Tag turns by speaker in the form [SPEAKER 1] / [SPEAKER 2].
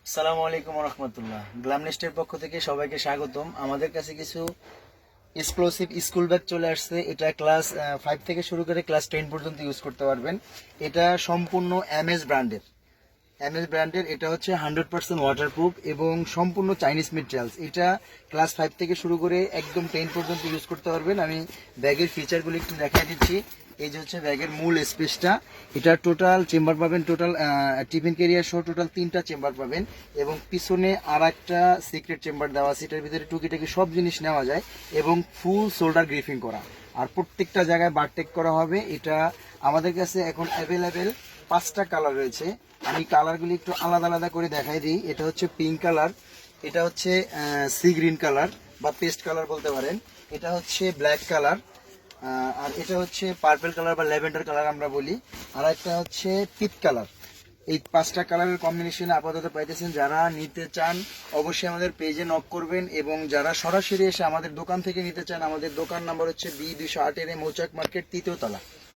[SPEAKER 1] আসসালামু আলাইকুম রহমতুল্লাহ। গ্ল্যাম নেস্টের পক্ষ থেকে সবাইকে স্বাগতম। আমাদের কাছে কিছু এক্সক্লুসিভ স্কুল ব্যাগ চলে আসছে। এটা ক্লাস 5 থেকে শুরু করে ক্লাস 10 পর্যন্ত ইউজ করতে পারবেন। এটা সম্পূর্ণ এমএস ব্র্যান্ডের। এটা হচ্ছে 100% ওয়াটারপ্রুফ এবং সম্পূর্ণ চাইনিজ মেটেরিয়ালস। এটা ক্লাস 5 থেকে শুরু করে একদম 10 পর্যন্ত ইউজ করতে পারবেন। আমি ব্যাগের ফিচারগুলো একটু দেখাই দিচ্ছি। এই যে হচ্ছে ব্যাগের মূল স্পেসটা। এটা টোটাল চেম্বার পাবেন, টোটাল টিফিন ক্যারিয়ার সহ টোটাল 3টা চেম্বার পাবেন এবং পিছনে আর একটা সিক্রেট চেম্বার দেওয়া আছে। এটার ভিতরে টুকিটাকি সব জিনিস নেওয়া যায় এবং ফুল শোল্ডার গ্রিফিং করা, আর প্রত্যেকটা জায়গায় বারটেক করা হবে। এটা আমাদের কাছে এখন অ্যাভেলেবেল 5টা কালার রয়েছে। আমি কালারগুলি একটু আলাদা আলাদা করে দেখাই দিই। এটা হচ্ছে পিঙ্ক কালার, এটা হচ্ছে সি গ্রিন কালার বা পেস্ট কালার বলতে পারেন, এটা হচ্ছে ব্ল্যাক কালার, আর এটা হচ্ছে পার্পল কালার বা ল্যাভেন্ডার কালার আমরা বলি, আর একটা হচ্ছে পিট কালার। এই 5টা কালারের কম্বিনেশনে আপাতত পাইতেছেন। যারা নিতে চান অবশ্যই আমাদের পেজে নক করবেন, এবং যারা সরাসরি এসে আমাদের দোকান থেকে নিতে চান, আমাদের দোকান নাম্বার হচ্ছে B 208 মৌচাক মার্কেট 3য় তলা।